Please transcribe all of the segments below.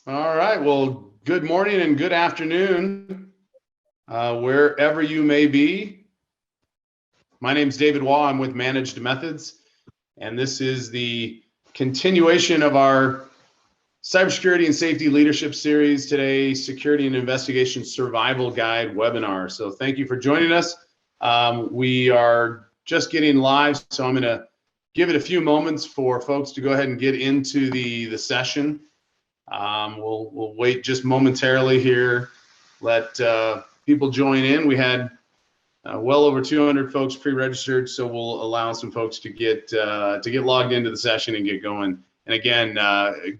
All right. Well, good morning and good afternoon, wherever you may be. My name is David Waugh. I'm with Managed Methods, and this is the continuation of our Cybersecurity and Safety Leadership Series today, Security and Investigation Survival Guide webinar. So thank you for joining us. We are just getting live, so I'm going to give it a few moments for folks to go ahead and get into the session. We'll wait just momentarily here, let people join in. We had well over 200 folks pre-registered, so we'll allow some folks to get logged into the session and get going. And again,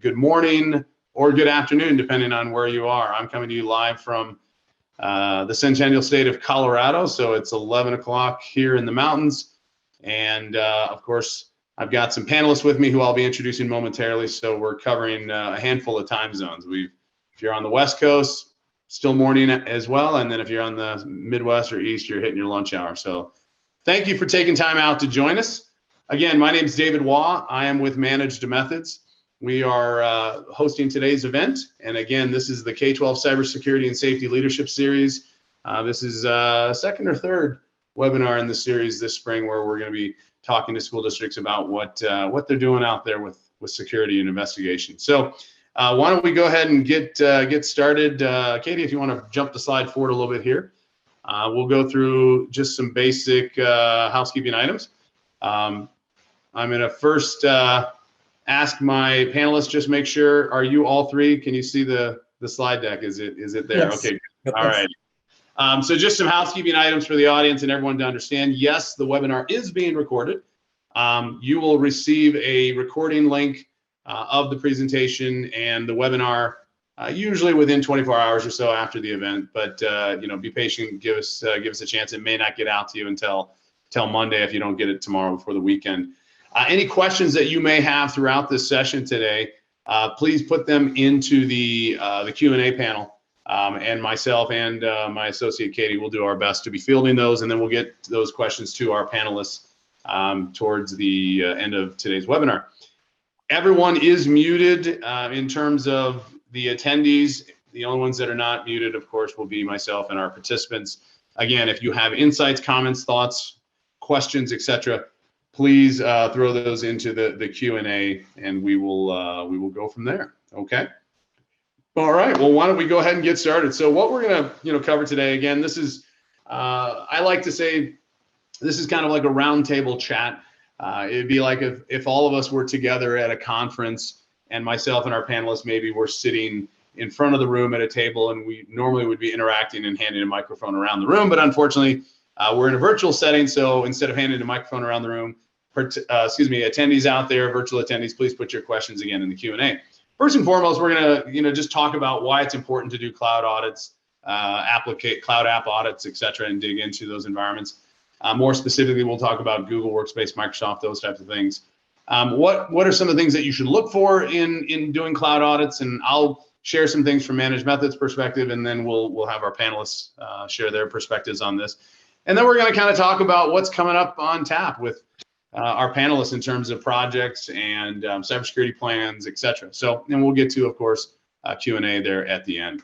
good morning or good afternoon, depending on where you are. I'm coming to you live from the Centennial State of Colorado, so it's 11 o'clock here in the mountains. And of course, I've got some panelists with me who I'll be introducing momentarily. So we're covering a handful of time zones. If you're on the West Coast, still morning as well. And then if you're on the Midwest or East, you're hitting your lunch hour. So thank you for taking time out to join us. Again, my name is David Waugh. I am with Managed Methods. We are hosting today's event. And again, this is the K-12 Cybersecurity and Safety Leadership Series. This is second or third webinar in the series this spring, where we're going to be talking to school districts about what they're doing out there with security and investigation. So why don't we go ahead and get started. Katie, if you want to jump the slide forward a little bit here. We'll go through just some basic housekeeping items. I'm going to first ask my panelists, just make sure, are you all three? Can you see the slide deck? Is it there? Yes. Okay, all right. So just some housekeeping items for the audience and everyone to understand. Yes, the webinar is being recorded. You will receive a recording link of the presentation and the webinar usually within 24 hours or so after the event. But be patient. Give us a chance. It may not get out to you until Monday if you don't get it tomorrow before the weekend. Any questions that you may have throughout this session today, please put them into the Q&A panel. And myself and my associate Katie will do our best to be fielding those, and then we'll get those questions to our panelists towards the end of today's webinar. Everyone is muted in terms of the attendees. The only ones that are not muted, of course, will be myself and our participants. Again, if you have insights, comments, thoughts, questions, etc., please throw those into the Q&A, and we will go from there. Okay. All right, well, why don't we go ahead and get started? So what we're going to cover today, again, this is, I like to say, this is kind of like a roundtable chat. It'd be like if all of us were together at a conference and myself and our panelists maybe were sitting in front of the room at a table, and we normally would be interacting and handing a microphone around the room. But unfortunately, we're in a virtual setting, so instead of handing a microphone around the room, attendees out there, virtual attendees, please put your questions again in the Q&A. First and foremost, we're going to just talk about why it's important to do cloud audits, cloud app audits, et cetera, and dig into those environments. More specifically, we'll talk about Google Workspace, Microsoft, those types of things. What are some of the things that you should look for in doing cloud audits? And I'll share some things from Managed Methods perspective, and then we'll have our panelists share their perspectives on this. And then we're going to kind of talk about what's coming up on tap with our panelists in terms of projects and cybersecurity plans, et cetera. So, and we'll get to, of course, Q&A there at the end.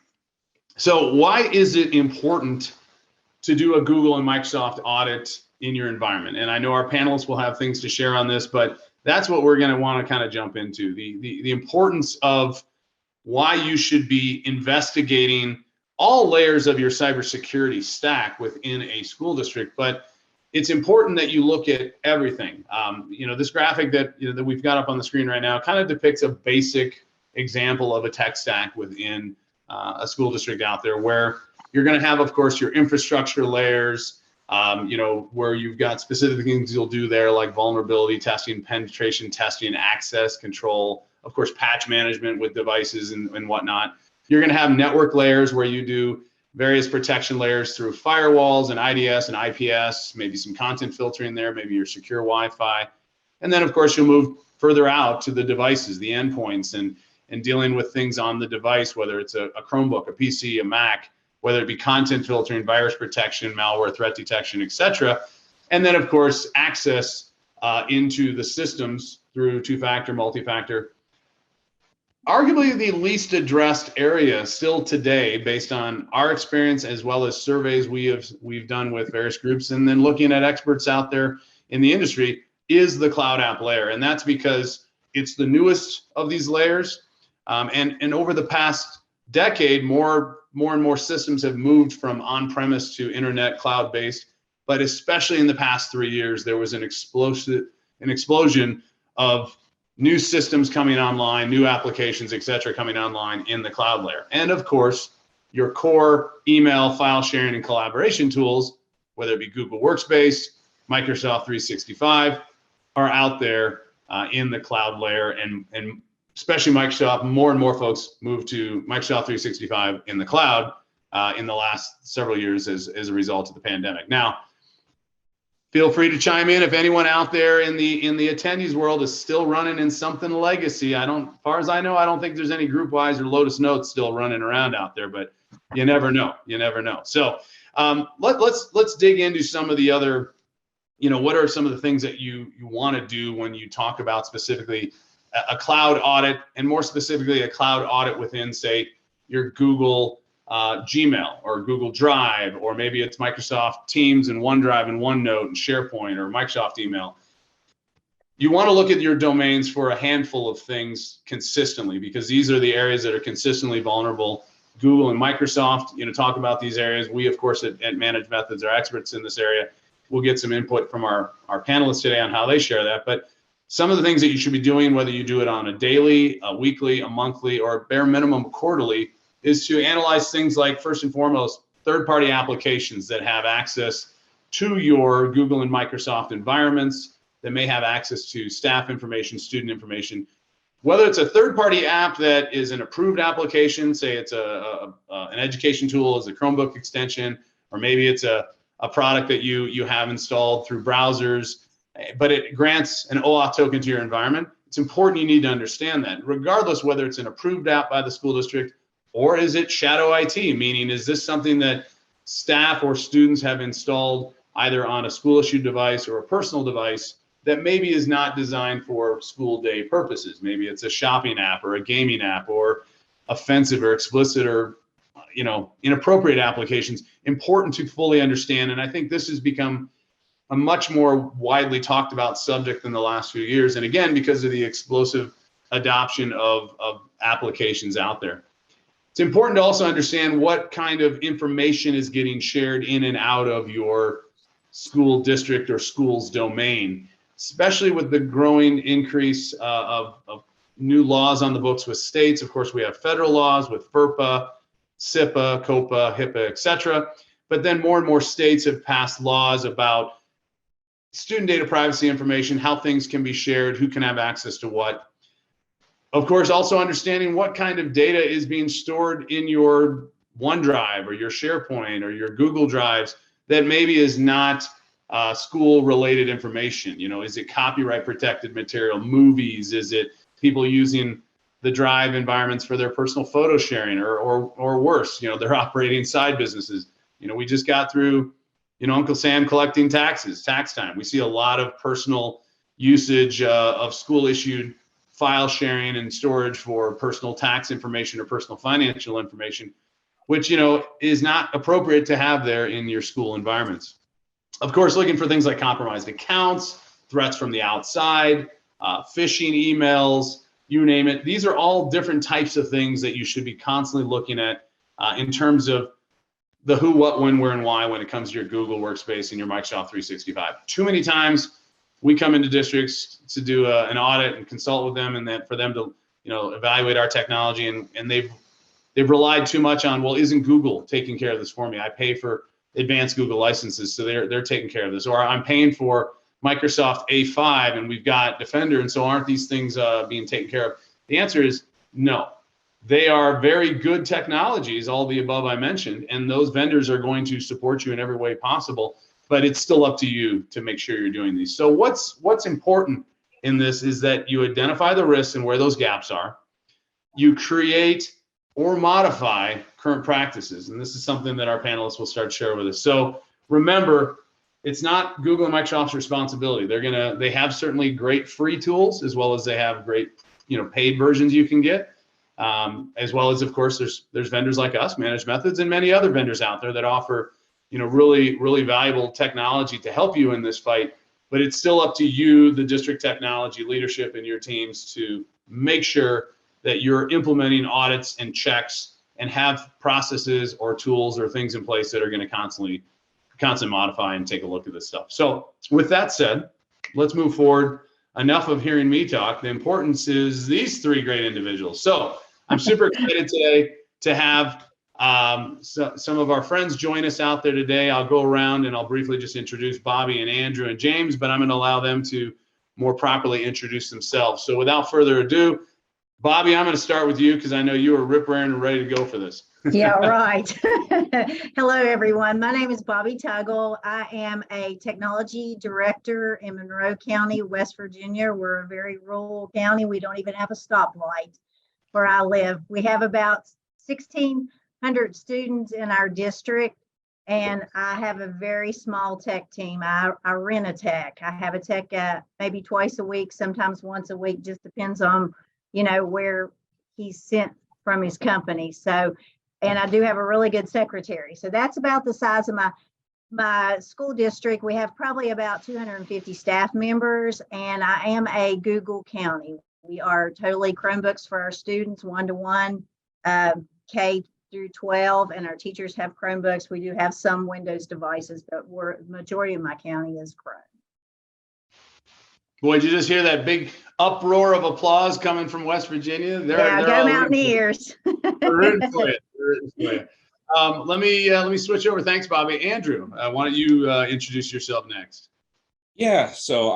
So why is it important to do a Google and Microsoft audit in your environment? And I know our panelists will have things to share on this, but that's what we're going to want to kind of jump into, the importance of why you should be investigating all layers of your cybersecurity stack within a school district. But it's important that you look at everything. This graphic that we've got up on the screen right now kind of depicts a basic example of a tech stack within a school district out there, where you're going to have, of course, your infrastructure layers, where you've got specific things you'll do there, like vulnerability testing, penetration testing, access control, of course, patch management with devices and whatnot. You're going to have network layers where you do various protection layers through firewalls and IDS and IPS, maybe some content filtering there, maybe your secure Wi-Fi. And then, of course, you'll move further out to the devices, the endpoints, and dealing with things on the device, whether it's a Chromebook, a PC, a Mac, whether it be content filtering, virus protection, malware, threat detection, et cetera. And then, of course, access into the systems through two-factor, multi-factor Arguably the least addressed area still today, based on our experience as well as surveys we've done with various groups, and then looking at experts out there in the industry, is the cloud app layer. And that's because it's the newest of these layers. And over the past decade, more and more systems have moved from on-premise to internet cloud-based. But especially in the past 3 years, there was an explosion of new systems coming online, new applications, et cetera, coming online in the cloud layer. And of course, your core email, file sharing, and collaboration tools, whether it be Google Workspace, Microsoft 365, are out there in the cloud layer. And especially Microsoft, more and more folks move to Microsoft 365 in the cloud in the last several years as a result of the pandemic. Now, feel free to chime in if anyone out there in the attendees world is still running in something legacy. As far as I know, I don't think there's any GroupWise or Lotus Notes still running around out there, but you never know. You never know. So let's dig into some of the other, what are some of the things that you want to do when you talk about specifically a cloud audit, and more specifically a cloud audit within, say, your Google Gmail or Google Drive, or maybe it's Microsoft Teams and OneDrive and OneNote and SharePoint or Microsoft email. You want to look at your domains for a handful of things consistently, because these are the areas that are consistently vulnerable. Google and Microsoft, talk about these areas. We, of course, at ManagedMethods are experts in this area. We'll get some input from our panelists today on how they share that. But some of the things that you should be doing, whether you do it on a daily, a weekly, a monthly, or bare minimum quarterly, is to analyze things like, first and foremost, third-party applications that have access to your Google and Microsoft environments, that may have access to staff information, student information. Whether it's a third-party app that is an approved application, say it's an education tool as a Chromebook extension, or maybe it's a product that you have installed through browsers, but it grants an OAuth token to your environment. It's important you need to understand that, regardless whether it's an approved app by the school district, or is it shadow IT, meaning is this something that staff or students have installed either on a school-issued device or a personal device that maybe is not designed for school day purposes? Maybe it's a shopping app or a gaming app or offensive or explicit or inappropriate applications. Important to fully understand, and I think this has become a much more widely talked about subject in the last few years, and again, because of the explosive adoption of applications out there. It's important to also understand what kind of information is getting shared in and out of your school district or school's domain, especially with the growing increase of new laws on the books with states. Of course, we have federal laws with FERPA, SIPA, COPA, HIPAA, et cetera. But then more and more states have passed laws about student data privacy information, how things can be shared, who can have access to what. Of course, also understanding what kind of data is being stored in your OneDrive or your SharePoint or your Google Drives that maybe is not school-related information. Is it copyright protected material, movies? Is it people using the Drive environments for their personal photo sharing, or worse, they're operating side businesses? We just got through, Uncle Sam collecting taxes, tax time. We see a lot of personal usage of school-issued file sharing and storage for personal tax information or personal financial information, which is not appropriate to have there in your school environments. Of course, looking for things like compromised accounts, threats from the outside, phishing emails, you name it. These are all different types of things that you should be constantly looking at in terms of the who, what, when, where, and why when it comes to your Google Workspace and your Microsoft 365. Too many times we come into districts to do an audit and consult with them, and then for them to evaluate our technology, and they've relied too much on, well, isn't Google taking care of this for me? I pay for advanced Google licenses, so they're taking care of this. Or I'm paying for Microsoft A5 and we've got Defender, and so aren't these things being taken care of? The answer is no. They are very good technologies, all the above I mentioned, and those vendors are going to support you in every way possible, but it's still up to you to make sure you're doing these. So what's important in this is that you identify the risks and where those gaps are. You create or modify current practices, and this is something that our panelists will start to share with us. So remember, it's not Google and Microsoft's responsibility. They have certainly great free tools, as well as they have great paid versions you can get. as well as, of course, there's vendors like us, ManagedMethods, and many other vendors out there that offer, really valuable technology to help you in this fight. But it's still up to you, the district technology leadership and your teams, to make sure that you're implementing audits and checks and have processes or tools or things in place that are going to constantly modify and take a look at this stuff. So with that said, let's move forward. Enough of hearing me talk. The importance is these three great individuals. So I'm super excited today to have some of our friends join us out there today. I'll go around and I'll briefly just introduce Bobbie and Andrew and James, but I'm going to allow them to more properly introduce themselves. So without further ado, Bobbie, I'm going to start with you because I know you are rip-raring and ready to go for this. Yeah, right. Hello, everyone. My name is Bobbie Tuggle. I am a technology director in Monroe County, West Virginia. We're a very rural county. We don't even have a stoplight where I live. We have about 1,600 students in our district, and I have a very small tech team. I rent a tech. I have a tech maybe twice a week, sometimes once a week, just depends on, where he's sent from his company. So, and I do have a really good secretary. So that's about the size of my school district. We have probably about 250 staff members, and I am a Google County. We are totally Chromebooks for our students, 1-to-1, K-12, and our teachers have Chromebooks. We do have some Windows devices, but the majority of my county is Chrome. Boy, did you just hear that big uproar of applause coming from West Virginia? They're go Mountaineers. We're rooting for you. Let me switch over. Thanks, Bobbie. Andrew, why don't you introduce yourself next? Yeah, so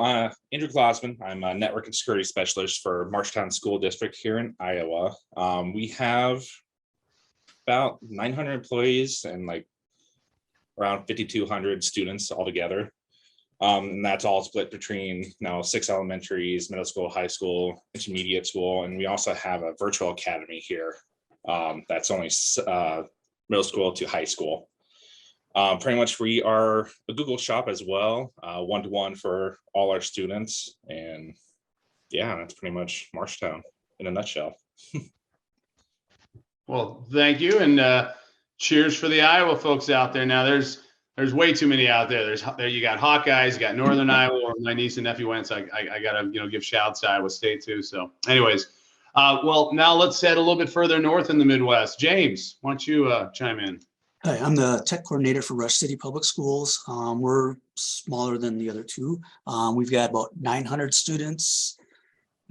Andrew Claseman. I'm a network and security specialist for Marshalltown School District here in Iowa. We have about 900 employees and like around 5,200 students altogether. And that's all split between 6 elementaries, middle school, high school, intermediate school, and we also have a virtual academy here. That's only middle school to high school. Pretty much we are a Google shop as well, 1-to-1 for all our students. And yeah, that's pretty much Marshalltown in a nutshell. Well, thank you. And cheers for the Iowa folks out there. Now there's way too many out there. You got Hawkeyes, you got Northern Iowa, where my niece and nephew went. So I gotta give shouts to Iowa State too. So anyways, well, now let's head a little bit further north in the Midwest. James, why don't you chime in? Hi, I'm the tech coordinator for Rush City Public Schools. We're smaller than the other two. We've got about 900 students.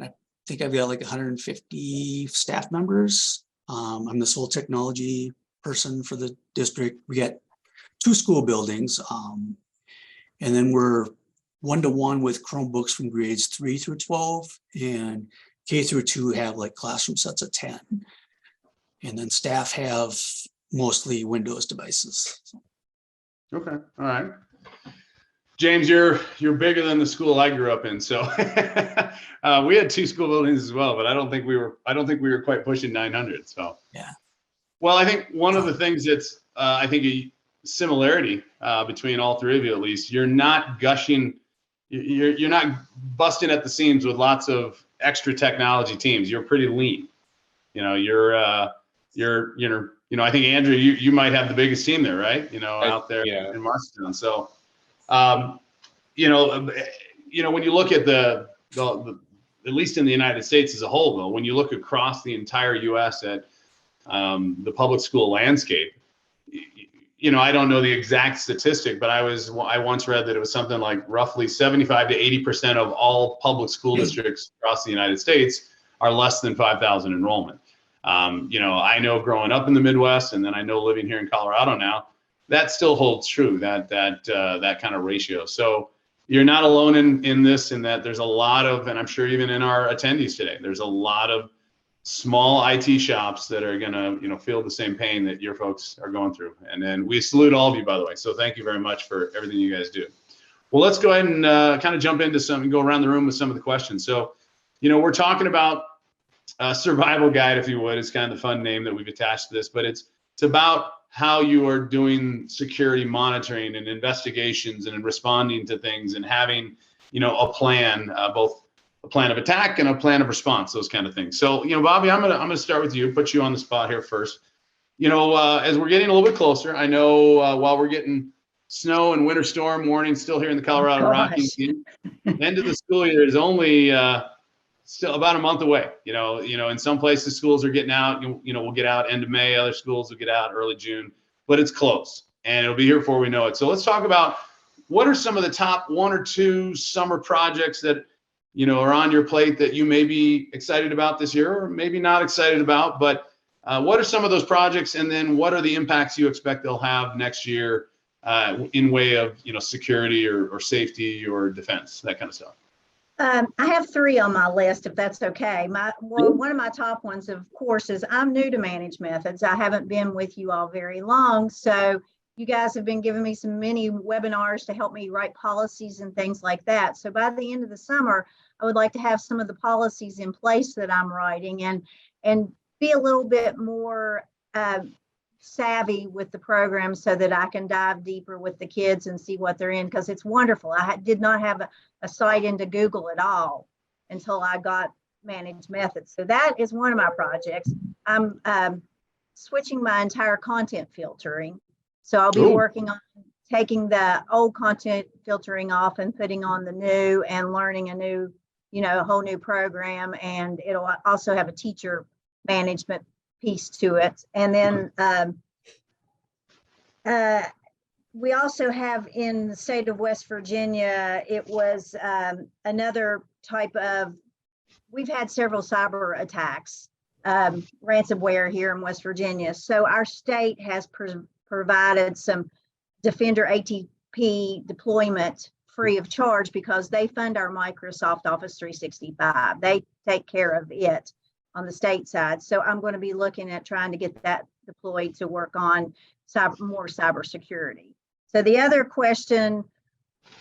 I think I've got like 150 staff members. I'm the sole technology person for the district. We got 2 school buildings, and then we're 1-to-1 with Chromebooks from grades 3 through 12, and K through 2 have like classroom sets of 10, and then staff have mostly Windows devices. Okay, all right. James, you're bigger than the school I grew up in, so we had 2 school buildings as well, but I don't think we were quite pushing 900. So yeah. Well, I think one of the things that's I think a similarity between all 3 of you, at least, you're not gushing, you're not busting at the seams with lots of extra technology teams. You're pretty lean. I think Andrew, you might have the biggest team there, right? Out there in Marshalltown. So, when you look at the at least in the United States as a whole, though, when you look across the entire U.S. at the public school landscape, I don't know the exact statistic, but I once read that it was something like roughly 75 to 80% of all public school districts across the United States are less than 5,000 enrollment. I know growing up in the Midwest, and then I know living here in Colorado now, that still holds true, that kind of ratio. So you're not alone in this, in that there's a lot of, and I'm sure even in our attendees today, there's a lot of small IT shops that are going to, feel the same pain that your folks are going through. And then we salute all of you, by the way. So thank you very much for everything you guys do. Well, let's go ahead and kind of jump into some and go around the room with some of the questions. So, we're talking about a survival guide, if you would, is kind of the fun name that we've attached to this, but it's about how you are doing security monitoring and investigations and responding to things and having, a plan, both a plan of attack and a plan of response, those kind of things. So, Bobby, I'm gonna start with you, put you on the spot here first. As we're getting a little bit closer, I know while we're getting snow and winter storm warnings still here in the Colorado Rockies, end of the school year is only still about a month away. In some places schools are getting out. We'll get out end of May. Other schools will get out early June, but it's close and it'll be here before we know it. So let's talk about what are some of the top 1 or 2 summer projects that are on your plate that you may be excited about this year or maybe not excited about, but what are some of those projects, and then what are the impacts you expect they'll have next year in way of security or safety or defense, that kind of stuff? I have 3 on my list, if that's okay. One of my top ones, of course, is I'm new to ManagedMethods. I haven't been with you all very long, so you guys have been giving me some mini webinars to help me write policies and things like that. So by the end of the summer, I would like to have some of the policies in place that I'm writing and be a little bit more savvy with the program so that I can dive deeper with the kids and see what they're in, because it's wonderful. I did not have a sight into Google at all until I got ManagedMethods. So that is one of my projects. I'm switching my entire content filtering. So I'll be working on taking the old content filtering off and putting on the new and learning a new, a whole new program. And it'll also have a teacher management piece to it. And then we also have in the state of West Virginia, it was another type of, we've had several cyber attacks, ransomware here in West Virginia. So our state has provided some Defender ATP deployment free of charge because they fund our Microsoft Office 365. They take care of it on the state side. So I'm going to be looking at trying to get that deployed to work on more cybersecurity. So the other question,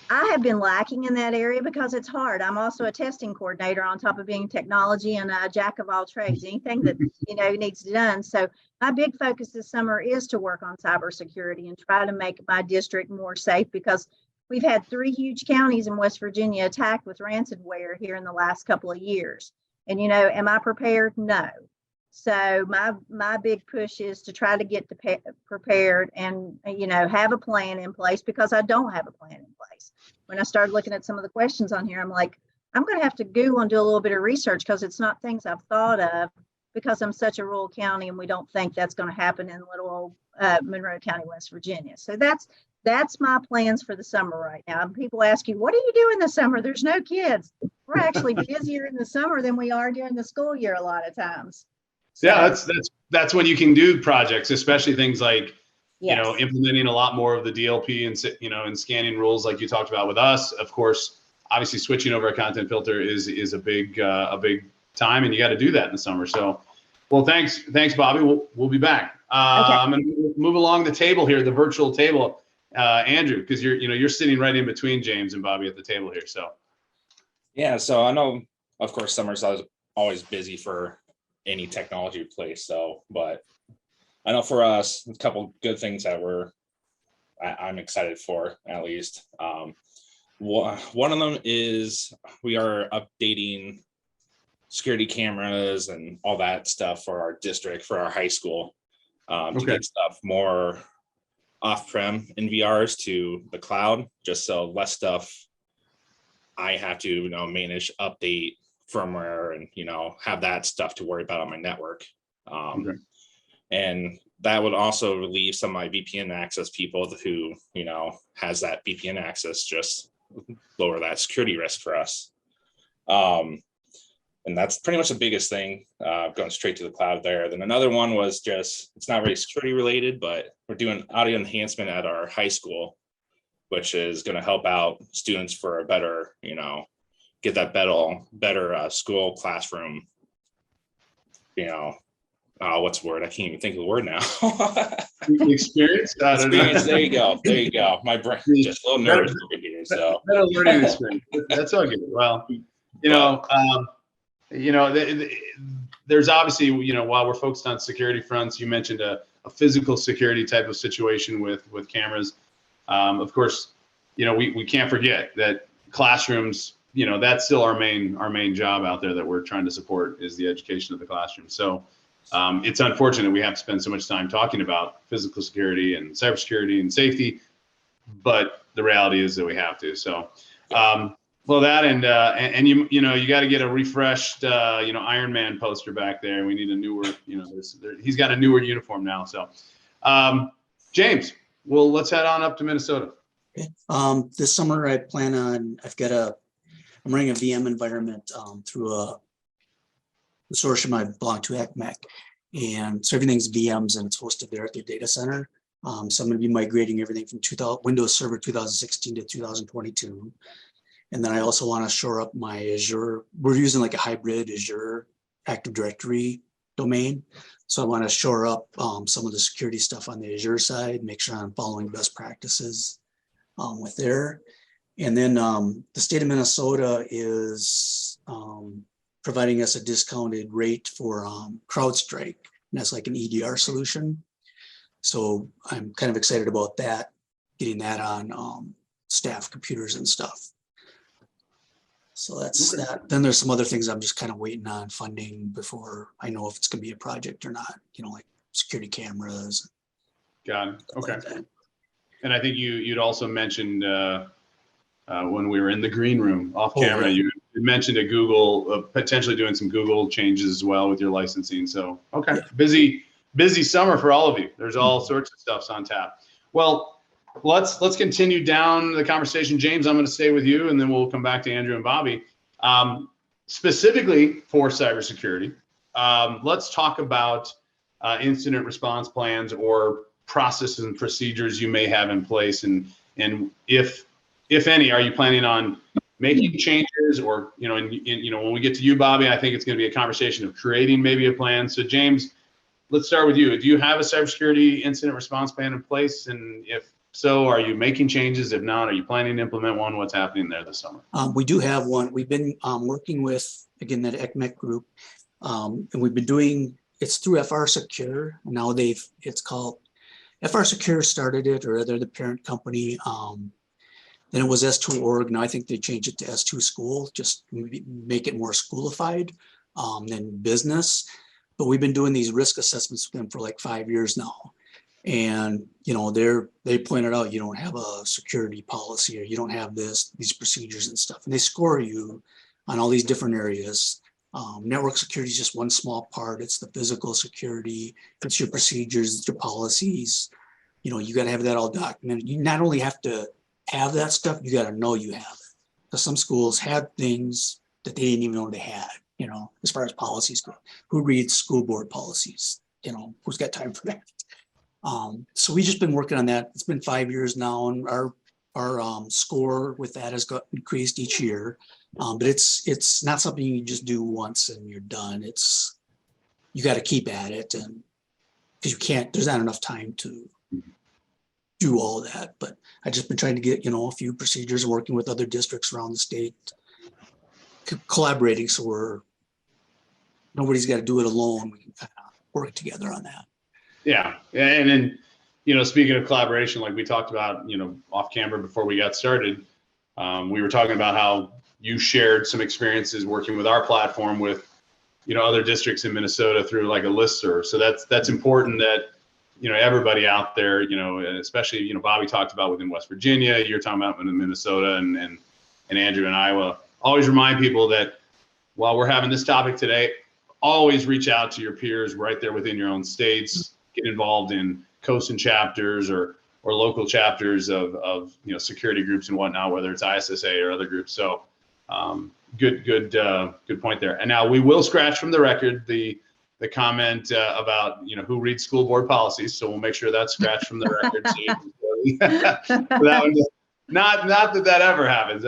I have been lacking in that area because it's hard. I'm also a testing coordinator on top of being technology and a jack of all trades, anything that needs done. So my big focus this summer is to work on cybersecurity and try to make my district more safe, because we've had 3 huge counties in West Virginia attacked with ransomware here in the last couple of years. And, am I prepared? No. So my big push is to try to get prepared and, have a plan in place, because I don't have a plan in place. When I started looking at some of the questions on here, I'm like, I'm going to have to Google and do a little bit of research, because it's not things I've thought of, because I'm such a rural county and we don't think that's going to happen in little old Monroe County, West Virginia. So that's my plans for the summer right now. And people ask you, what do you do in the summer? There's no kids. We're actually busier in the summer than we are during the school year a lot of times. So, yeah, that's when you can do projects, especially things like, yes, implementing a lot more of the DLP and scanning rules like you talked about with us. Of course, obviously switching over a content filter is a big time, and you got to do that in the summer. So, well, thanks, Bobby. We'll be back. Okay. I'm going to move along the table here, the virtual table, Andrew, because you're sitting right in between James and Bobby at the table here. So, yeah. So I know, of course, summer's always busy for any technology place. So, but I know for us, a couple good things that I'm excited for, at least. One of them is we are updating security cameras and all that stuff for our district, for our high school, to get stuff more off-prem in VRs to the cloud, just so less stuff I have to manage, update firmware, and have that stuff to worry about on my network. And that would also relieve some of my VPN access people who has that VPN access, just lower that security risk for us. And that's pretty much the biggest thing, going straight to the cloud there. Then another one was it's not really security related, but we're doing audio enhancement at our high school, which is going to help out students for a better, get that better school classroom, what's the word? I can't even think of the word now. Experience? Experience. There you go. My brain just a little nervous over here. So better learning experience. That's all good. Well, there's obviously, while we're focused on security fronts, you mentioned a physical security type of situation with cameras. Of course, we can't forget that classrooms you know, that's still our main job out there that we're trying to support is the education of the classroom. So it's unfortunate we have to spend so much time talking about physical security and cybersecurity and safety, but the reality is that we have to. So, well, that and you know, you got to get a refreshed you know, Iron Man poster back there. We need a newer, you know, he's got a newer uniform now. So, James, well, let's head on up to Minnesota. Okay. This summer I plan on, I'm running a VM environment through a consortium I belong to, ECMEC. And so everything's VMs and it's hosted there at their data center. So I'm going to be migrating everything from Windows Server 2016 to 2022. And then I also want to shore up my Azure. We're using like a hybrid Azure Active Directory domain. So I want to shore up some of the security stuff on the Azure side, make sure I'm following best practices with there. And then the state of Minnesota is providing us a discounted rate for CrowdStrike. And that's like an EDR solution. So I'm kind of excited about that, getting that on staff computers and stuff. So that's that. Then there's some other things I'm just kind of waiting on funding before I know if it's going to be a project or not, you know, like security cameras. Got it. Okay. Like and I think you'd also mentioned when we were in the green room off camera, you mentioned a Google, potentially doing some Google changes as well with your licensing. So, okay. Yeah. Busy summer for all of you. There's all sorts of stuffs on tap. Well, let's continue down the conversation. James, I'm going to stay with you, and then we'll come back to Andrew and Bobby. Specifically for cybersecurity, let's talk about incident response plans or processes and procedures you may have in place, and if any, are you planning on making changes, or you know, when we get to you, Bobby, I think it's going to be a conversation of creating maybe a plan. So, James, let's start with you. Do you have a cybersecurity incident response plan in place? And if so, are you making changes? If not, are you planning to implement one? What's happening there this summer? We do have one. We've been working with, again, that ECMEC group, and we've been doing, it's through FR Secure. Now it's called, FR Secure started it, or they're the parent company. Then it was S2.org. Now I think they changed it to S2 School, just make it more schoolified than business. But we've been doing these risk assessments with them for like 5 years now. And, you know, they pointed out, you don't have a security policy, or you don't have these procedures and stuff. And they score you on all these different areas. Network security is just one small part. It's the physical security, it's your procedures, it's your policies. You know, you got to have that all documented. You not only have to have that stuff, you got to know you have it. Because some schools had things that they didn't even know they had, you know, as far as policies go. Who reads school board policies? You know, who's got time for that? So we've just been working on that. It's been 5 years now, and our score with that has got increased each year. But it's not something you just do once and you're done. You got to keep at it, and because you can't, there's not enough time to do all that. But I've just been trying to get, you know, a few procedures, working with other districts around the state, collaborating, so nobody's got to do it alone. We can kind of work together on that. Yeah, and then, you know, speaking of collaboration, like we talked about, you know, off camera before we got started, we were talking about how you shared some experiences working with our platform with, you know, other districts in Minnesota through like a listserv. So that's important that, you know, everybody out there, you know, especially, you know, Bobby talked about within West Virginia, you're talking about in Minnesota, and Andrew in Iowa. Always remind people that while we're having this topic today, always reach out to your peers right there within your own states. Get involved in COSIN chapters or local chapters of you know, security groups and whatnot, whether it's ISSA or other groups. So good point there. And now we will scratch from the record the comment about, you know, who reads school board policies. So we'll make sure that's scratched from the record. So that one, not that ever happens.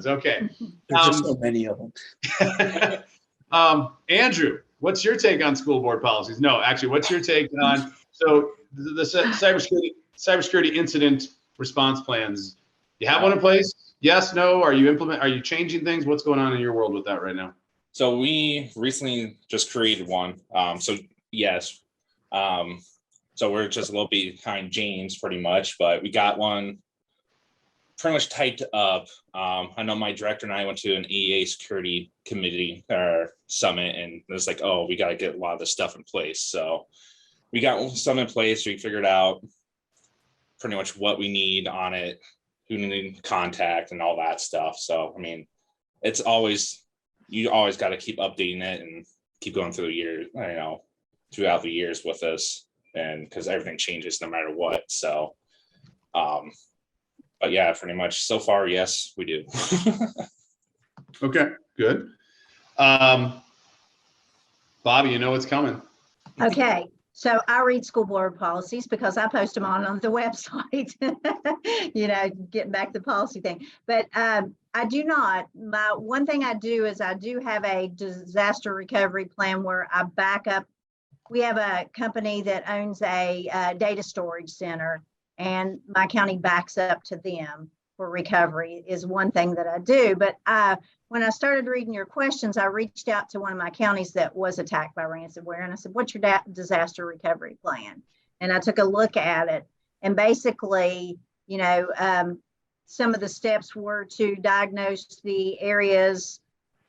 Okay. There's just so many of them. Andrew, what's your take on school board policies? No, actually, what's your take on, so the cybersecurity incident response plans? You have one in place? Yes, no? Are you changing things? What's going on in your world with that right now? So we recently just created one. So yes. So we're just a little bit behind James pretty much, but we got one pretty much typed up. I know my director and I went to an EA security committee or summit, and it was like, oh, we got to get a lot of this stuff in place. So we got some in place. We figured out pretty much what we need on it, who we need to contact, and all that stuff. So, I mean, it's always, you always got to keep updating it and keep going through the years, throughout the years with this, and because everything changes no matter what. So, but yeah, pretty much so far, yes, we do. Okay, good. Bobby, you know what's coming. Okay, so I read school board policies because I post them on the website, getting back to the policy thing. But I do not. One thing I do is I do have a disaster recovery plan where I back up. We have a company that owns a data storage center, and my county backs up to them for recovery is one thing that I do. But when I started reading your questions, I reached out to one of my counties that was attacked by ransomware. And I said, what's your disaster recovery plan? And I took a look at it. And basically, some of the steps were to diagnose the areas,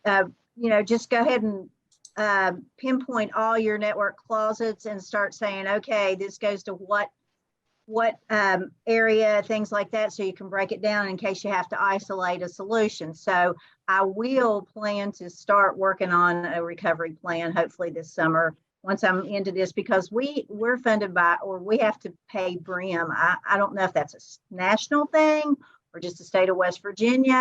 just go ahead and pinpoint all your network closets and start saying, okay, this goes to what area, things like that, so you can break it down in case you have to isolate a solution. So I will plan to start working on a recovery plan, hopefully this summer, once I'm into this, because we're funded by, or we have to pay BRIM. I don't know if that's a national thing or just the state of West Virginia,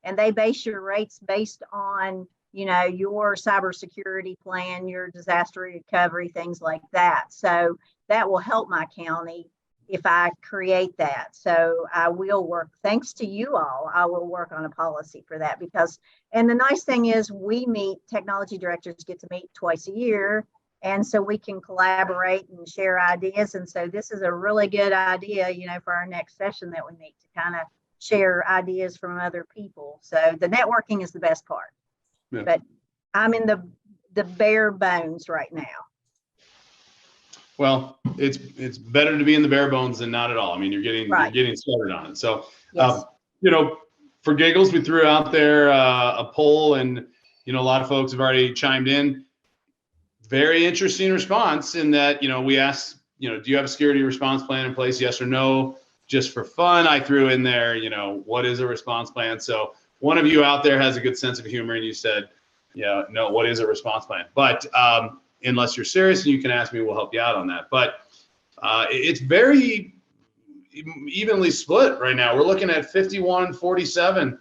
and they base your rates based on, your cybersecurity plan, your disaster recovery, things like that. So that will help my county if I create that. So I will work, thanks to you all, I will work on a policy for that and the nice thing is technology directors get to meet twice a year. And so we can collaborate and share ideas. And so this is a really good idea, for our next session that we meet to kind of share ideas from other people. So the networking is the best part, but I'm in the bare bones right now. Well, it's better to be in the bare bones than not at all. I mean, you're getting started on it. So, Yes. For giggles, we threw out there a poll, and a lot of folks have already chimed in. Very interesting response in that we asked, do you have a security response plan in place? Yes or no? Just for fun, I threw in there, what is a response plan? So one of you out there has a good sense of humor, and you said, no, what is a response plan? But unless you're serious and you can ask me, we'll help you out on that. But it's very evenly split right now. We're looking at 51-47,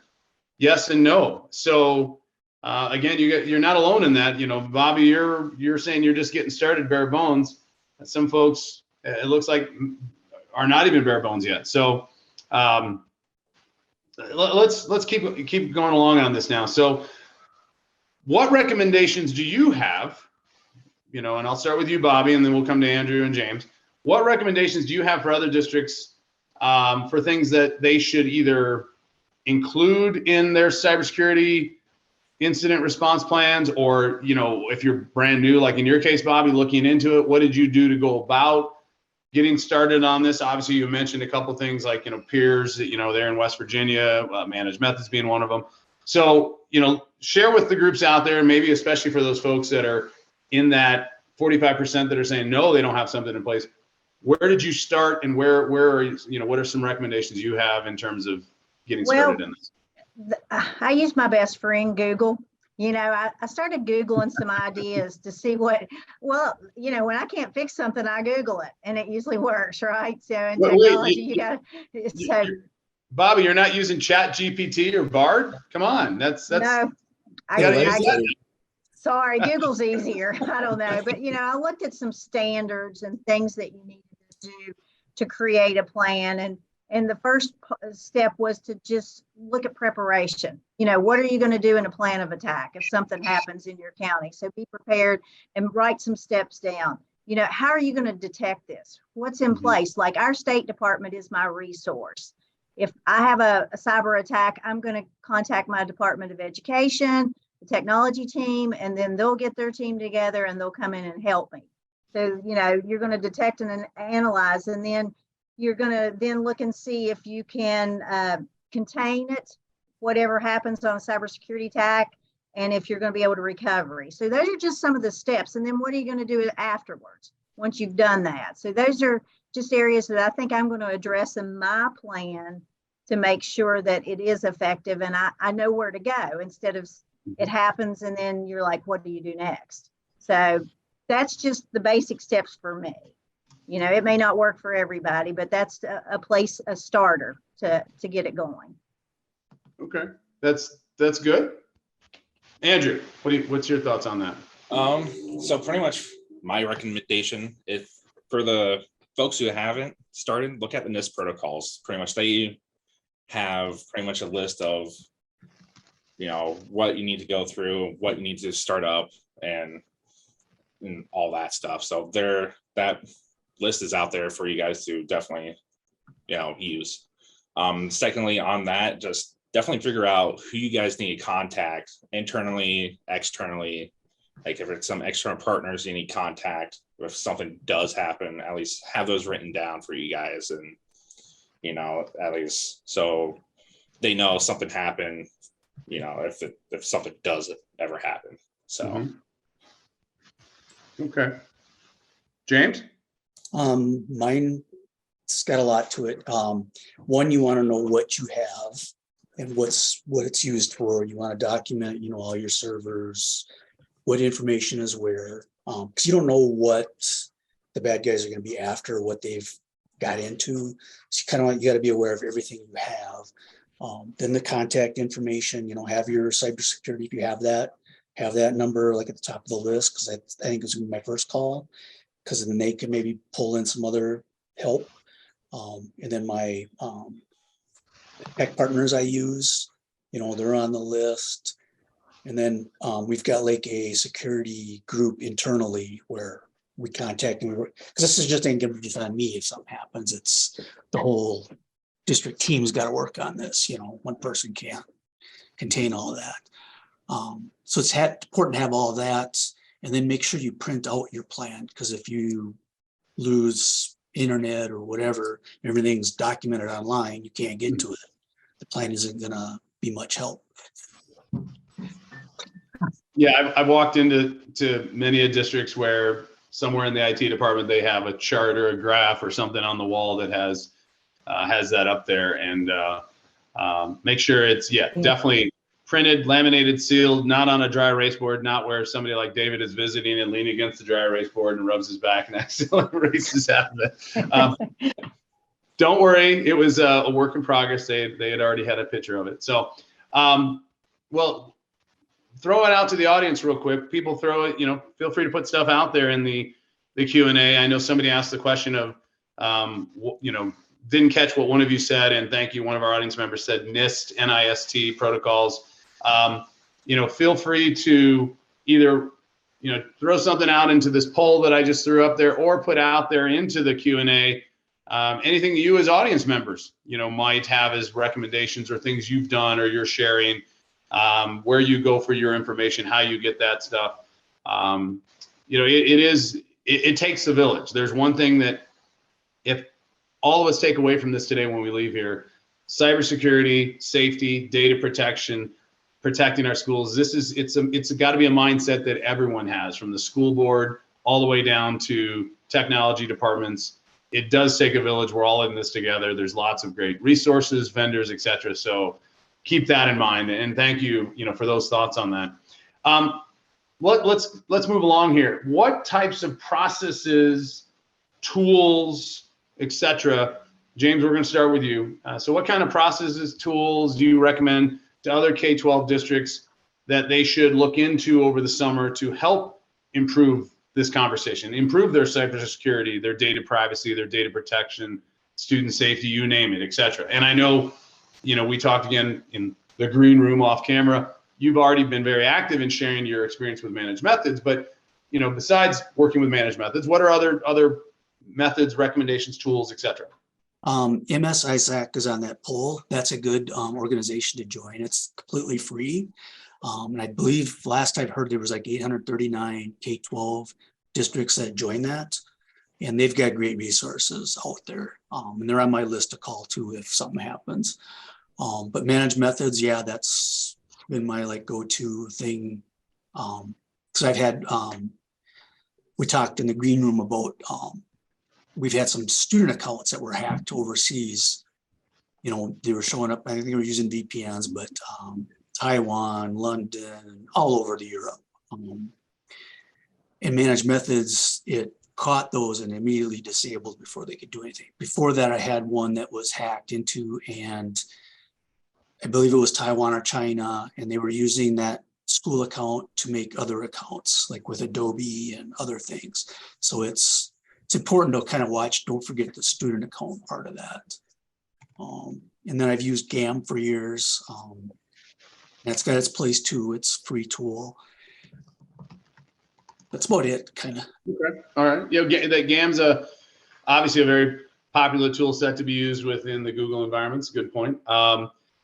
yes and no. So again, you're not alone in that. Bobby, you're saying you're just getting started, bare bones. Some folks, it looks like, are not even bare bones yet. So let's keep going along on this now. So what recommendations do you have? And I'll start with you, Bobby, and then we'll come to Andrew and James. What recommendations do you have for other districts for things that they should either include in their cybersecurity incident response plans, or, if you're brand new, like in your case, Bobby, looking into it, what did you do to go about getting started on this? Obviously, you mentioned a couple things like, peers, there in West Virginia, ManagedMethods being one of them. So, share with the groups out there, maybe especially for those folks that are in that 45% that are saying, no, they don't have something in place. Where did you start, and where are you, what are some recommendations you have in terms of getting started in this? I use my best friend, Google. I started Googling some ideas to see when I can't fix something, I Google it, and it usually works, right? So in technology, Bobby, you're not using Chat GPT or Bard? Come on, that's no. Sorry, Google's easier. I don't know, but I looked at some standards and things that you needed to do to create a plan, and the first step was to just look at preparation. What are you going to do in a plan of attack if something happens in your county? So be prepared and write some steps down. How are you going to detect this? What's in place? Like our State Department is my resource. If I have a cyber attack, I'm going to contact my Department of Education, the technology team, and then they'll get their team together and they'll come in and help me. So, you're going to detect and analyze, and then you're going to then look and see if you can contain it, whatever happens on a cybersecurity attack, and if you're going to be able to recovery. So those are just some of the steps. And then what are you going to do afterwards once you've done that? So those are just areas that I think I'm going to address in my plan to make sure that it is effective and I know where to go instead of it happens and then you're like, what do you do next? So that's just the basic steps for me. You know, it may not work for everybody, but that's a starter to get it going. Okay, that's good. Andrew, what's your thoughts on that? So pretty much my recommendation, if for the folks who haven't started, look at the NIST protocols. Pretty much they have pretty much a list of, you know, what you need to go through, what you need to start up, and all that stuff. So that list is out there for you guys to definitely, you know, use. Secondly, on that, just definitely figure out who you guys need to contact internally, externally. Like if it's some external partners you need contact, if something does happen, at least have those written down for you guys, and you know, at least so they know something happened, you know, if something does ever happen. So Okay. James? Mine's got a lot to it. One, you want to know what you have and what it's used for. You want to document, you know, all your servers, what information is where, because you don't know what the bad guys are going to be after, what they've got into. So you got to be aware of everything you have. Then the contact information, you know, have your cybersecurity, if you have that number like at the top of the list, because I think it's going to be my first call, because then they can maybe pull in some other help. And then my tech partners I use, you know, they're on the list. And then we've got like a security group internally where we contact them, because this is just ain't gonna be just on me if something happens. It's the whole district team's got to work on this. You know, one person can't contain all of that. So it's important to have all of that, and then make sure you print out your plan, because if you lose internet or whatever, everything's documented online, you can't get to it. The plan isn't gonna be much help. Yeah, I've walked into many districts where somewhere in the IT department they have a chart or a graph or something on the wall that has that up there, and make sure it's definitely printed, laminated, sealed, not on a dry erase board, not where somebody like David is visiting and leaning against the dry erase board and rubs his back and accidentally erases half of it. Don't worry, it was a work in progress. They had already had a picture of it. So, well, throw it out to the audience real quick. People throw it, you know, feel free to put stuff out there in the Q&A. I know somebody asked the question of, you know, didn't catch what one of you said, and thank you. One of our audience members said NIST, NIST protocols. You know, feel free to either, you know, throw something out into this poll that I just threw up there, or put out there into the Q&A. Anything that you as audience members, you know, might have as recommendations or things you've done or you're sharing, where you go for your information, how you get that stuff. You know, it takes a village. There's one thing that if all of us take away from this today when we leave here: cybersecurity, safety, data protection, protecting our schools. It's got to be a mindset that everyone has, from the school board all the way down to technology departments. It does take a village. We're all in this together. There's lots of great resources, vendors, etc. So keep that in mind. And thank you, you know, for those thoughts on that. Let's move along here. What types of processes, tools, etc. James, we're going to start with you. So what kind of processes, tools do you recommend to other K-12 districts that they should look into over the summer to help improve this conversation, improve their cybersecurity, their data privacy, their data protection, student safety, you name it, etc. And I know, you know, we talked again in the green room off camera. You've already been very active in sharing your experience with ManagedMethods, but, you know, besides working with ManagedMethods, what are other methods, recommendations, tools, etc.? MS ISAC is on that poll. That's a good organization to join. It's completely free. And I believe last I've heard there was like 839 K-12 districts that join that. And they've got great resources out there. And they're on my list to call too if something happens. But managed methods, yeah, that's been my like go-to thing. Because I've had, we talked in the green room about, we've had some student accounts that were hacked overseas. You know, they were showing up, I think they were using VPNs, but Taiwan, London, all over the Europe. And managed methods, it caught those and immediately disabled before they could do anything. Before that, I had one that was hacked into, and I believe it was Taiwan or China, and they were using that school account to make other accounts, like with Adobe and other things. So it's important to kind of watch, don't forget the student account part of that. And then I've used GAM for years. That's got its place too. It's a free tool. That's about it, kind of. Okay. All right. Yeah, that GAM's obviously a very popular tool set to be used within the Google environments. Good point.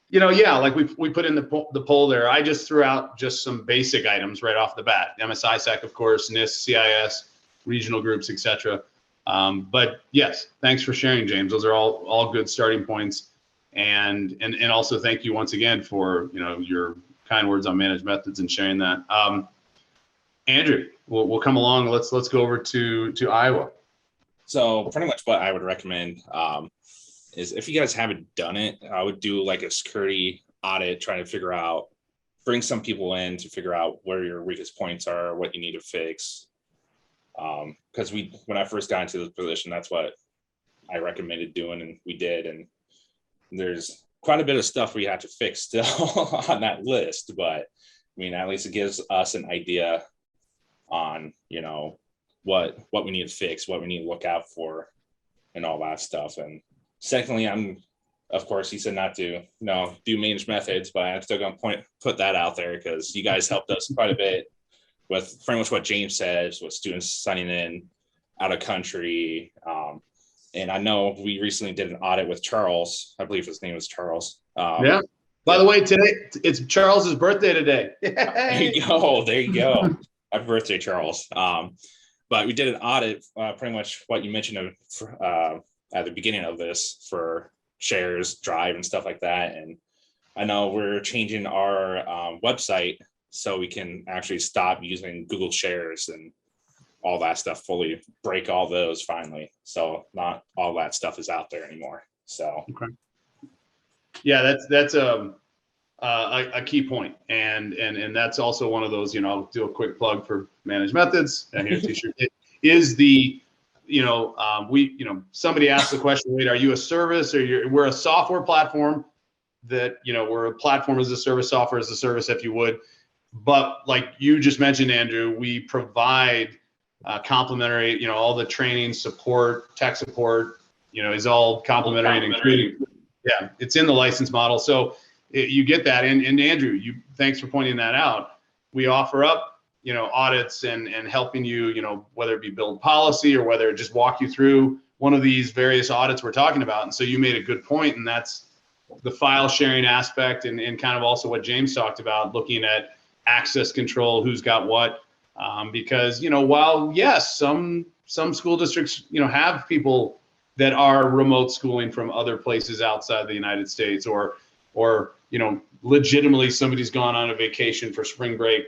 You know, yeah, like we put in the poll there. I just threw out just some basic items right off the bat. MSISAC, of course, NIST, CIS, regional groups, etc. But yes, thanks for sharing, James. Those are all good starting points. And also thank you once again for, you know, your kind words on managed methods and sharing that. Andrew, we'll come along. Let's go over to Iowa. So pretty much what I would recommend is, if you guys haven't done it, I would do like a security audit, trying to figure out, bring some people in to figure out where your weakest points are, what you need to fix. Because when I first got into this position, that's what I recommended doing, and we did. And there's quite a bit of stuff we have to fix still on that list, but I mean, at least it gives us an idea on, you know, what we need to fix, what we need to look out for, and all that stuff. And secondly, of course, he said not to, do managed methods, but I'm still going to put that out there, because you guys helped us quite a bit with pretty much what James says, with students signing in out of country. And I know we recently did an audit with Charles. I believe his name was Charles. Yeah. By the way, today it's Charles's birthday today. There you go. There you go. Happy birthday, Charles. But we did an audit, pretty much what you mentioned at the beginning of this, for shares, drive, and stuff like that. And I know we're changing our website so we can actually stop using Google Shares and all that stuff, fully break all those finally. So not all that stuff is out there anymore. So okay. Yeah, that's a key point, and that's also one of those. You know, I'll do a quick plug for Managed Methods. And here's a t-shirt. It is the, somebody asked the question, wait, are you a service, or we're a software platform that, we're a platform as a service, software as a service, if you would. But like you just mentioned, Andrew, we provide complementary, all the training, support, tech support, is all complementary and including. Yeah, it's in the license model. So you get that. And Andrew, thanks for pointing that out. We offer up, audits and helping you, whether it be build policy or whether it just walk you through one of these various audits we're talking about. And so you made a good point, and that's the file sharing aspect, and kind of also what James talked about, looking at access control, who's got what. Because, while yes, some school districts, have people that are remote schooling from other places outside the United States, or legitimately somebody's gone on a vacation for spring break,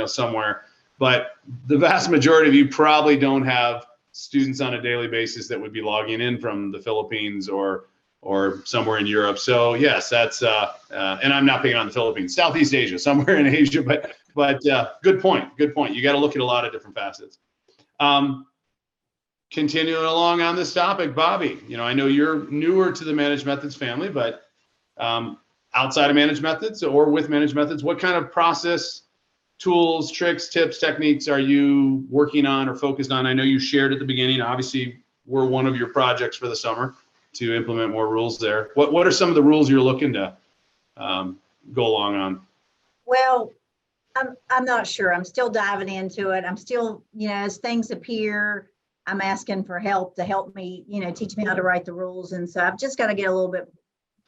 somewhere. But the vast majority of you probably don't have students on a daily basis that would be logging in from the Philippines or somewhere in Europe. So yes, that's and I'm not picking on the Philippines, Southeast Asia, somewhere in Asia, but good point. You got to look at a lot of different facets. Continuing along on this topic, Bobby, I know you're newer to the Managed Methods family, but outside of Managed Methods or with Managed Methods, what kind of process, tools, tricks, tips, techniques are you working on or focused on? I know you shared at the beginning, obviously, we're one of your projects for the summer to implement more rules there. What are some of the rules you're looking to go along on? Well, I'm not sure. I'm still diving into it. I'm still, as things appear, I'm asking for help to help me, teach me how to write the rules. And so I've just got to get a little bit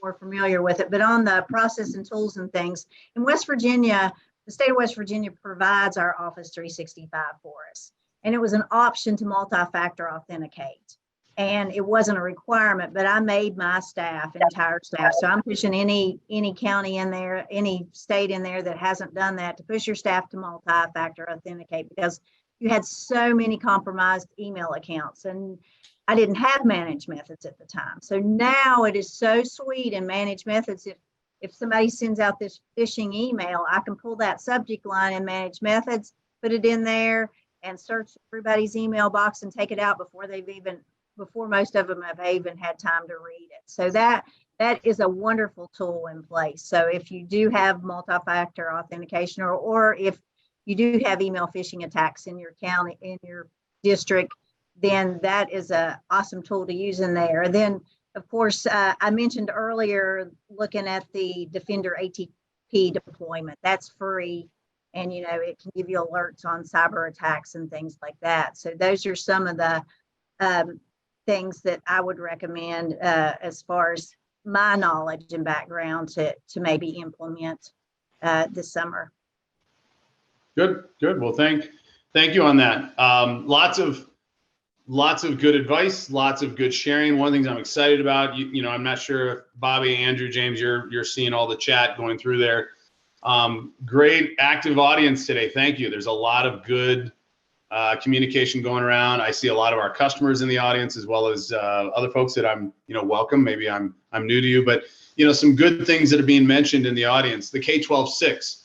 more familiar with it. But on the process and tools and things, in West Virginia, the state of West Virginia provides our Office 365 for us. And it was an option to multi-factor authenticate. and it wasn't a requirement, but I made my staff, entire staff. So I'm pushing any county in there, any state in there that hasn't done that, to push your staff to multi-factor authenticate, because you had so many compromised email accounts, and I didn't have ManagedMethods at the time. So now it is so sweet in ManagedMethods. If somebody sends out this phishing email, I can pull that subject line in ManagedMethods, put it in there, and search everybody's email box and take it out before most of them have even had time to read it. So that is a wonderful tool in place. So if you do have multi-factor authentication, or if you do have email phishing attacks in your county, in your district, then that is an awesome tool to use in there. Then, of course, I mentioned earlier looking at the Defender ATP deployment. That's free, and it can give you alerts on cyber attacks and things like that. So those are some of the things that I would recommend as far as my knowledge and background to maybe implement this summer. Good. Well, thank you on that. Lots of good advice, lots of good sharing. One of the things I'm excited about, I'm not sure if Bobby, Andrew, James, you're seeing all the chat going through there. Great active audience today. Thank you. There's a lot of good communication going around. I see a lot of our customers in the audience, as well as other folks that I'm, welcome. Maybe I'm new to you, but some good things that are being mentioned in the audience. The K-12 6.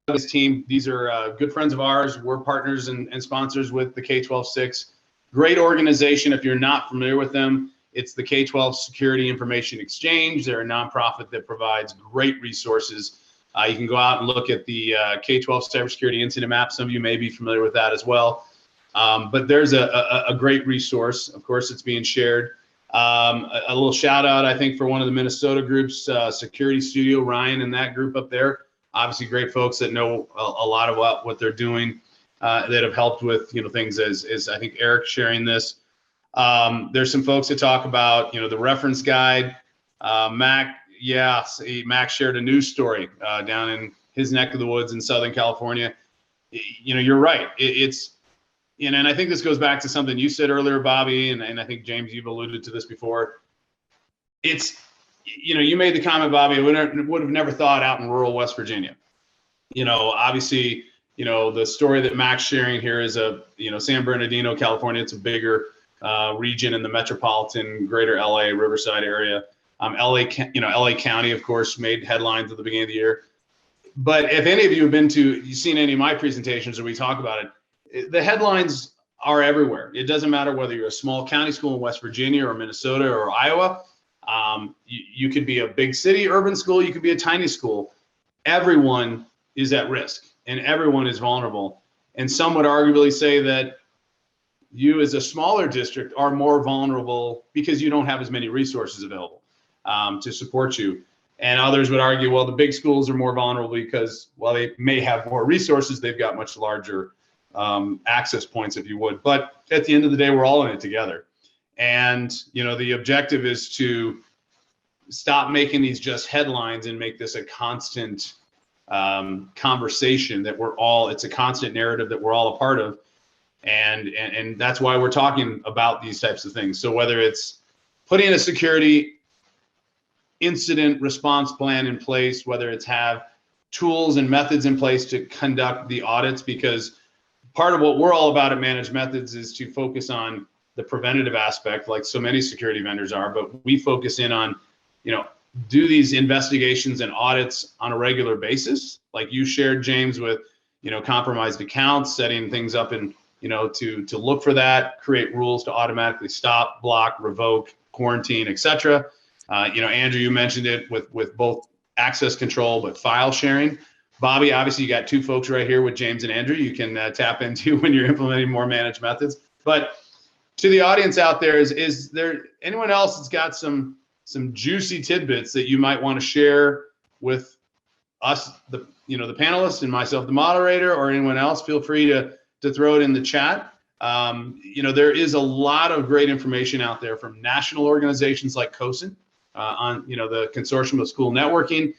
Doug's team, these are good friends of ours. We're partners and sponsors with the K-12 6. Great organization. If you're not familiar with them, it's the K-12 Security Information Exchange. They're a nonprofit that provides great resources. You can go out and look at the K-12 Cybersecurity Incident Map. Some of you may be familiar with that as well. But there's a great resource. Of course, it's being shared. A little shout out, I think, for one of the Minnesota groups, Security Studio, Ryan and that group up there. Obviously, great folks that know a lot about what they're doing, that have helped with things as I think Eric sharing this. There's some folks that talk about the reference guide. Mac shared a news story down in his neck of the woods in Southern California. You're right. And I think this goes back to something you said earlier, Bobby, and I think James, you've alluded to this before. You made the comment, Bobby, I would have never thought out in rural West Virginia. Obviously, the story that Mac's sharing here is San Bernardino, California. It's a bigger region in the metropolitan greater LA Riverside area. LA County, of course, made headlines at the beginning of the year. But if any of you have you've seen any of my presentations or we talk about it, the headlines are everywhere. It doesn't matter whether you're a small county school in West Virginia or Minnesota or Iowa. You could be a big city urban school, you could be a tiny school. Everyone is at risk and everyone is vulnerable. And some would arguably say that you as a smaller district are more vulnerable because you don't have as many resources available to support you. And others would argue, well, the big schools are more vulnerable because, well, they may have more resources, they've got much larger access points, if you would. But at the end of the day, we're all in it together. And, the objective is to stop making these just headlines and make this a constant conversation that it's a constant narrative that we're all a part of. And that's why we're talking about these types of things. So whether it's putting a security incident response plan in place, whether it's have tools and methods in place to conduct the audits, because part of what we're all about at ManagedMethods is to focus on the preventative aspect, like so many security vendors are, but we focus in on, do these investigations and audits on a regular basis, like you shared, James, with, compromised accounts, setting things up and, to look for that, create rules to automatically stop, block, revoke, quarantine, etc. Andrew, you mentioned it with both access control, but file sharing. Bobby, obviously you got two folks right here with James and Andrew you can tap into when you're implementing more ManagedMethods. But to the audience out there, is there anyone else that's got some juicy tidbits that you might want to share with us, the panelists and myself, the moderator, or anyone else? Feel free to throw it in the chat. There is a lot of great information out there from national organizations like COSIN on the Consortium of School Networking.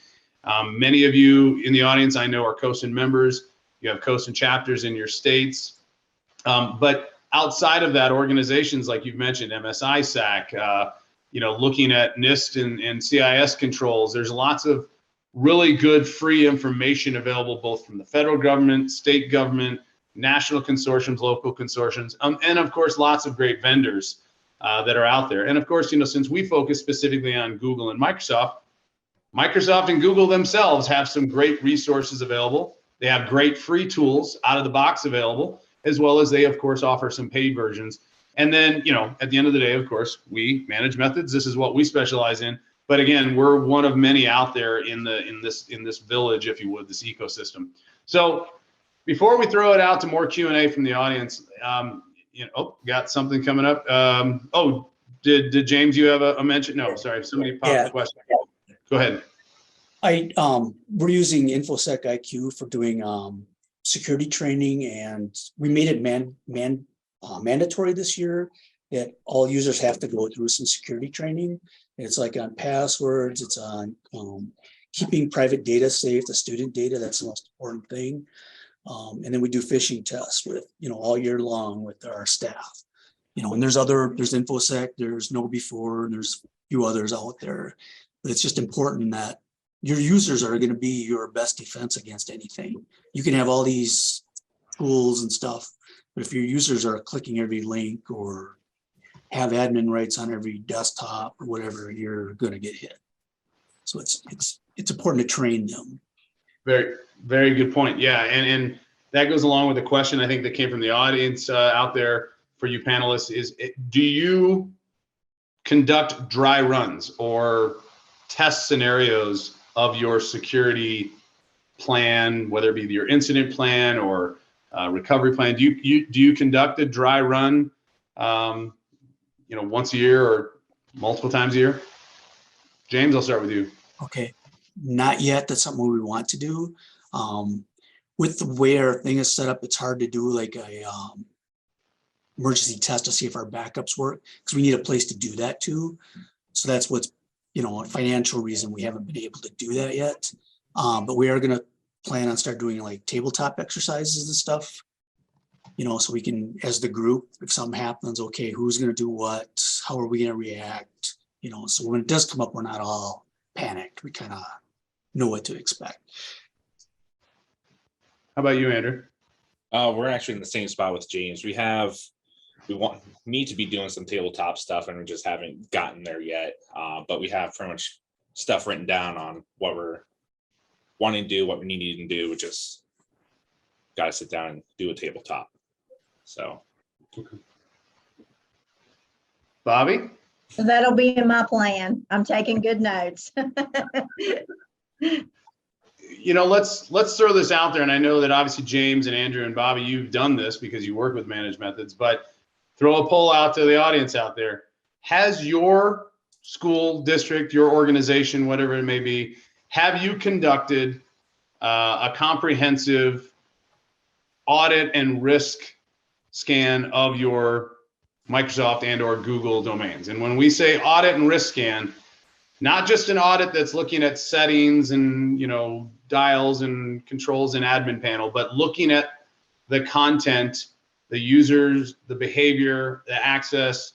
Many of you in the audience I know are COSIN members. You have COSIN chapters in your states. But outside of that, organizations like you've mentioned, MSISAC, looking at NIST and CIS controls, there's lots of really good free information available both from the federal government, state government, national consortiums, local consortiums, and of course, lots of great vendors that are out there. And of course, since we focus specifically on Google and Microsoft and Google themselves have some great resources available. They have great free tools out of the box available, as well as they, of course, offer some paid versions. And then, at the end of the day, of course, we ManagedMethods. This is what we specialize in. But again, we're one of many out there in this village, if you would, this ecosystem. So before we throw it out to more Q&A from the audience, got something coming up. Did James, you have a mention? No, sorry, somebody popped the question. Go ahead. We're using InfoSec IQ for doing security training, and we made it mandatory this year that all users have to go through some security training. It's like on passwords, it's on keeping private data safe, the student data, that's the most important thing. And then we do phishing tests with, all year long with our staff. And there's InfoSec, there's KnowBe4, and there's a few others out there. But it's just important that your users are going to be your best defense against anything. You can have all these tools and stuff, but if your users are clicking every link or have admin rights on every desktop or whatever, you're going to get hit. So it's important to train them. Very, very good point. Yeah, and that goes along with the question I think that came from the audience out there for you panelists is, do you conduct dry runs or test scenarios of your security plan, whether it be your incident plan or recovery plan? Do you conduct a dry run, once a year or multiple times a year? James, I'll start with you. Okay, not yet. That's something we want to do. With the way our thing is set up, it's hard to do like a emergency test to see if our backups work, because we need a place to do that too. So that's what's, a financial reason we haven't been able to do that yet. But we are going to plan on start doing like tabletop exercises and stuff, so we can, as the group, if something happens, okay, who's going to do what? How are we going to react? So when it does come up, we're not all panicked. We kind of know what to expect. How about you, Andrew? We're actually in the same spot with James. We need to be doing some tabletop stuff, and we just haven't gotten there yet. But we have pretty much stuff written down on what we're wanting to do, what we need to do. We just got to sit down and do a tabletop. So, okay. Bobby? That'll be in my plan. I'm taking good notes. Let's throw this out there. And I know that obviously James and Andrew and Bobby, you've done this because you work with ManagedMethods, but throw a poll out to the audience out there. Has your school district, your organization, whatever it may be, have you conducted a comprehensive audit and risk scan of your Microsoft and or Google domains? And when we say audit and risk scan, not just an audit that's looking at settings and dials and controls and admin panel, but looking at the content, the users, the behavior, the access.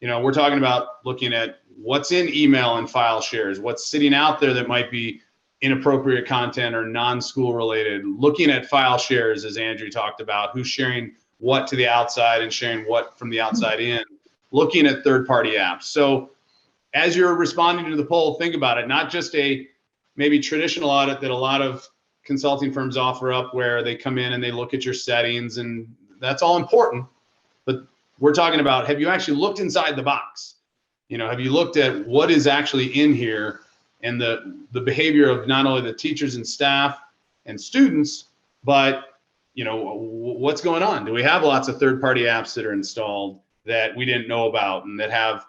We're talking about looking at what's in email and file shares, what's sitting out there that might be inappropriate content or non-school related, looking at file shares, as Andrew talked about, who's sharing what to the outside and sharing what from the outside in, looking at third-party apps. So as you're responding to the poll, think about it, not just a maybe traditional audit that a lot of consulting firms offer up where they come in and they look at your settings, and that's all important. But we're talking about, have you actually looked inside the box? Have you looked at what is actually in here and the behavior of not only the teachers and staff and students, but what's going on? Do we have lots of third-party apps that are installed that we didn't know about and that have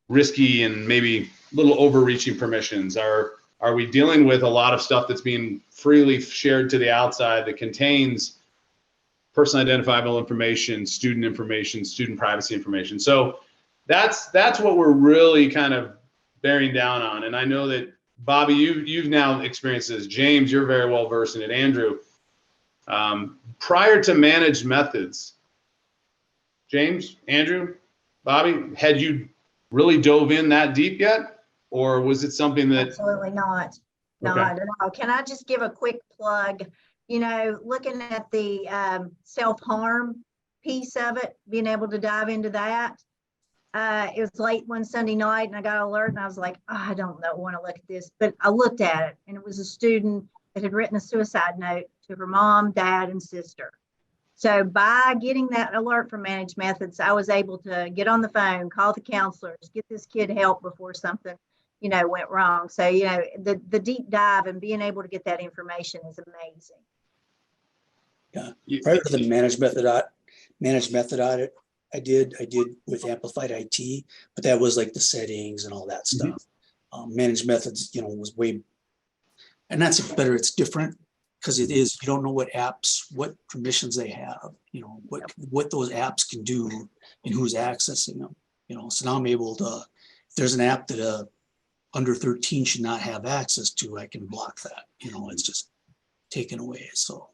risky and maybe little overreaching permissions? Are we dealing with a lot of stuff that's being freely shared to the outside that contains personally identifiable information, student privacy information? So that's what we're really kind of bearing down on. And I know that Bobby, you've now experienced this. James, you're very well versed in it. Andrew, prior to ManagedMethods, James, Andrew, Bobby, had you really dove in that deep yet? Or was it something that? Absolutely not. Okay. Not at all. Can I just give a quick plug? You know, looking at the self-harm piece of it, being able to dive into that. It was late one Sunday night and I got an alert and I was like, oh, I don't know, want to look at this. But I looked at it and it was a student that had written a suicide note to her mom, dad, and sister. So by getting that alert from ManagedMethods, I was able to get on the phone, call the counselors, get this kid help before something, you know, went wrong. So, you know, the deep dive and being able to get that information is amazing. Yeah, prior to the managed method audit, I did with Amplified IT, but that was like the settings and all that stuff. Managed methods, you know, was way, and that's better. It's different because it is, you don't know what apps, what permissions they have, you know, what those apps can do and who's accessing them, you know. So now I'm able to, if there's an app that under 13 should not have access to, I can block that, you know, it's just taken away. So.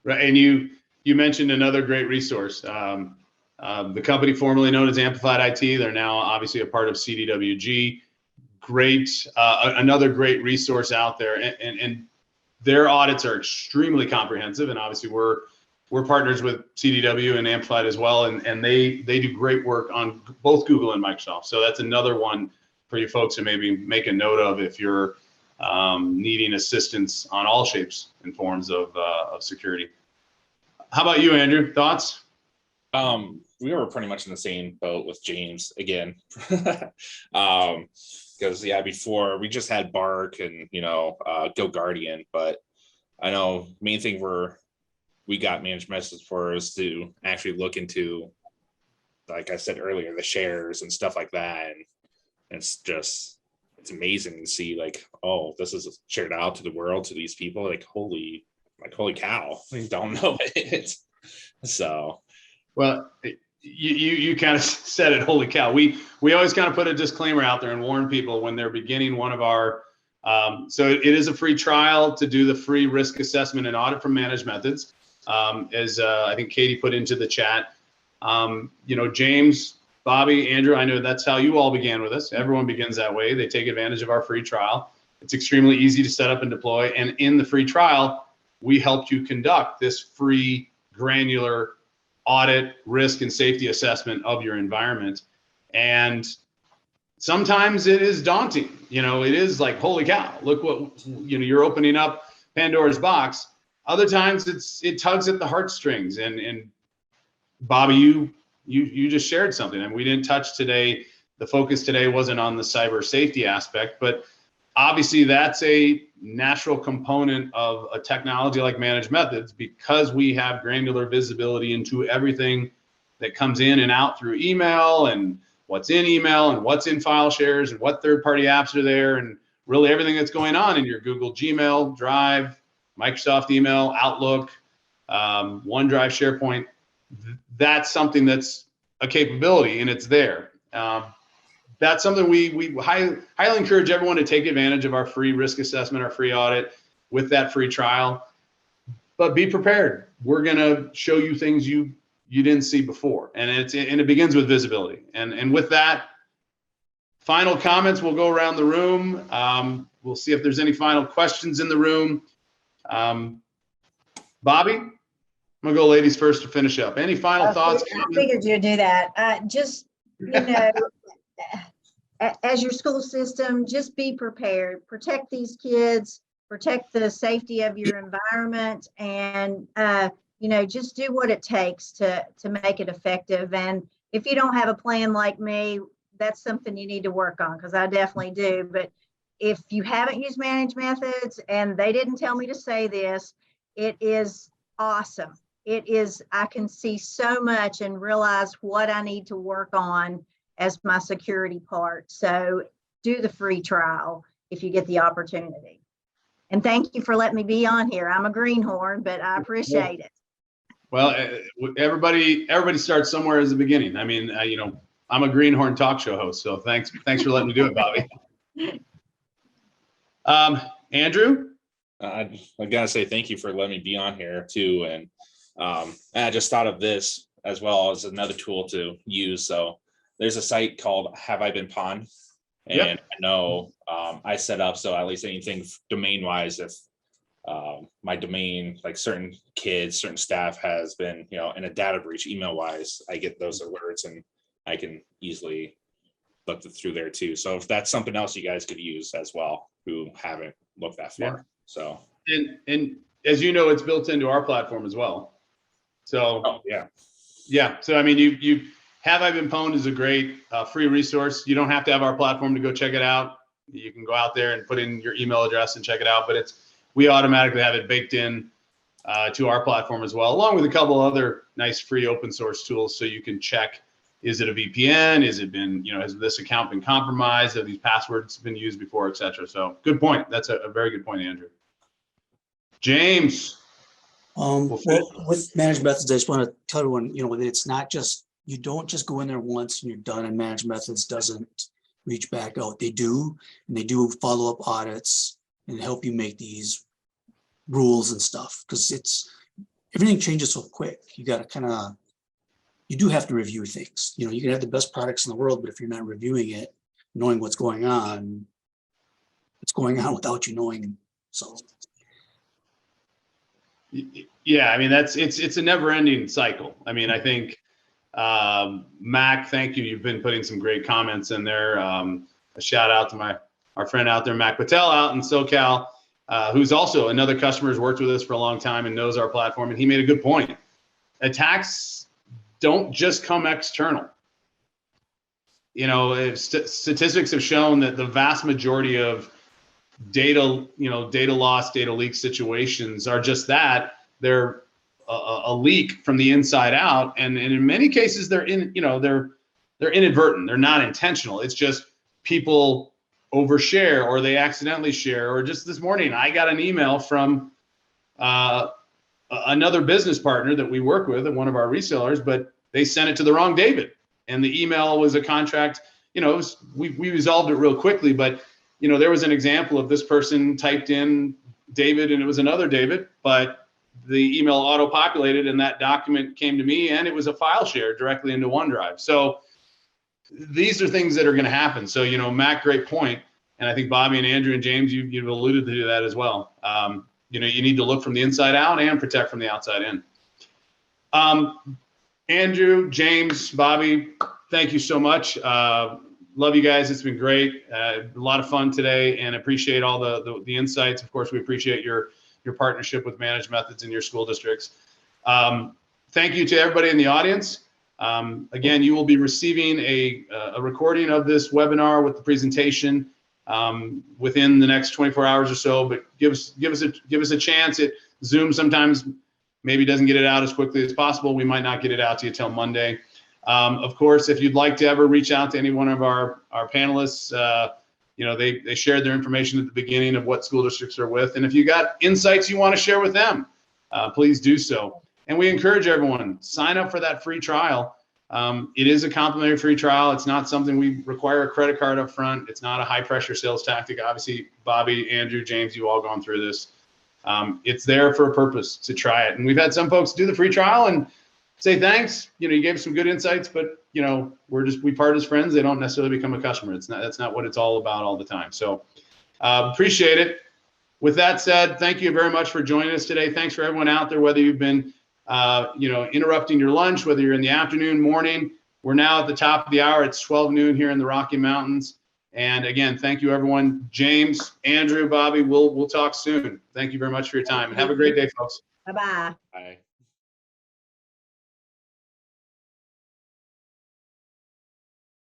Right, and you mentioned another great resource. The company formerly known as Amplified IT, they're now obviously a part of CDWG. Great, another great resource out there, and their audits are extremely comprehensive. And obviously, we're partners with CDW and Amplified as well, and they do great work on both Google and Microsoft. So that's another one for you folks to maybe make a note of if you're needing assistance on all shapes and forms of security. How about you, Andrew? Thoughts? We were pretty much in the same boat with James again. Because yeah, before we just had Bark and, you know, Go Guardian, but I know main thing we got ManagedMethods for is to actually look into, like I said earlier, the shares and stuff like that. And it's amazing to see, like, oh, this is shared out to the world, to these people, like holy cow, I don't know it. So, well, you kind of said it, holy cow. We always kind of put a disclaimer out there and warn people when they're beginning one of our, so it is a free trial to do the free risk assessment and audit from ManagedMethods, as I think Katie put into the chat. You know, James, Bobby, Andrew, I know that's how you all began with us. Everyone begins that way. They take advantage of our free trial. It's extremely easy to set up and deploy. And in the free trial, we helped you conduct this free granular audit, risk, and safety assessment of your environment. And sometimes it is daunting. You know, it is like, holy cow, look what, you know, you're opening up Pandora's box. Other times it tugs at the heartstrings. And Bobby, you just shared something, and we didn't touch today. The focus today wasn't on the cyber safety aspect, but obviously that's a natural component of a technology like ManagedMethods, because we have granular visibility into everything that comes in and out through email, and what's in email and what's in file shares and what third-party apps are there, and really everything that's going on in your Google Gmail, Drive, Microsoft email, Outlook, OneDrive, SharePoint. That's something that's a capability, and it's there. That's something we highly encourage everyone to take advantage of our free risk assessment, our free audit with that free trial. But be prepared. We're going to show you things you didn't see before, and it begins with visibility. And with that, final comments. We'll go around the room. We'll see if there's any final questions in the room. Bobby, I'm gonna go ladies first to finish up. Any final thoughts? I figured you'd do that. Just, you know, as your school system, just be prepared. Protect these kids, protect the safety of your environment, and you know, just do what it takes to make it effective. And if you don't have a plan like me, that's something you need to work on, because I definitely do. But if you haven't used ManagedMethods, and they didn't tell me to say this, it is awesome. It is, I can see so much and realize what I need to work on as my security part. So do the free trial if you get the opportunity. And thank you for letting me be on here. I'm a greenhorn, but I appreciate it. Well, everybody starts somewhere as the beginning. I mean, you know, I'm a greenhorn talk show host, so thanks for letting me do it, Bobby. Andrew? I gotta say thank you for letting me be on here too. And I just thought of this. as well as another tool to use. So there's a site called Have I Been Pawned? And Yep. I know I set up so at least anything domain wise, if my domain, like certain kids, certain staff has been, in a data breach email wise, I get those alerts and I can easily look through there too. So if that's something else you guys could use as well, who haven't looked that far. Yeah. So. And as you know, it's built into our platform as well. So Oh, yeah. Yeah. So, I mean, you Have I Been Pwned is a great free resource. You don't have to have our platform to go check it out. You can go out there and put in your email address and check it out, but we automatically have it baked in to our platform as well, along with a couple other nice free open source tools. So you can check, is it a VPN? Has it been, has this account been compromised? Have these passwords been used before, et cetera? So good point. That's a very good point, Andrew. James. Well, with ManagedMethods, I just want to tell everyone, that it's not just, you don't just go in there once and you're done, and ManagedMethods doesn't reach back out. They do, and they do follow-up audits and help you make these rules and stuff, because everything changes so quick. You got to you do have to review things. You can have the best products in the world, but if you're not reviewing it, knowing what's going on without you knowing. So. Yeah, I mean, it's a never-ending cycle. I mean, I think Mac, thank you. You've been putting some great comments in there. A shout out to our friend out there, Mac Patel, out in SoCal, who's also another customer, who's worked with us for a long time and knows our platform. And he made a good point. Attacks don't just come external. Statistics have shown that the vast majority of data loss, data leak situations are just that. They're a leak from the inside out, and in many cases they're inadvertent. They're not intentional. It's just people overshare, or they accidentally share. Or just this morning, I got an email from another business partner that we work with at one of our resellers, but they sent it to the wrong David, and the email was a contract. We resolved it real quickly, but there was an example of this person typed in David and it was another David, but the email auto-populated and that document came to me and it was a file share directly into OneDrive. So these are things that are going to happen. So, Mac, great point. And I think Bobby and Andrew and James, you've alluded to that as well. You need to look from the inside out and protect from the outside in. Andrew, James, Bobby, thank you so much. Love you guys. It's been great. A lot of fun today, and appreciate all the insights. Of course, we appreciate your partnership with ManagedMethods in your school districts. Thank you to everybody in the audience. Again, you will be receiving a recording of this webinar with the presentation within the next 24 hours or so. But give us a chance. Zoom sometimes maybe doesn't get it out as quickly as possible. We might not get it out to you till Monday. Of course, if you'd like to ever reach out to any one of our panelists, they shared their information at the beginning of what school districts are with. And if you got insights you want to share with them, please do so. And we encourage everyone, sign up for that free trial. It is a complimentary free trial. It's not something we require a credit card up front. It's not a high pressure sales tactic. Obviously, Bobby, Andrew, James, you all gone through this. It's there for a purpose, to try it. And we've had some folks do the free trial and say thanks. You gave some good insights, but we part as friends. They don't necessarily become a customer. That's not what it's all about all the time. So appreciate it. With that said, thank you very much for joining us today. Thanks for everyone out there, whether you've been interrupting your lunch, whether you're in the afternoon, morning. We're now at the top of the hour. It's 12 noon here in the Rocky Mountains. And again, thank you, everyone. James, Andrew, Bobby, we'll talk soon. Thank you very much for your time, and have a great day, folks. Bye-bye. Bye.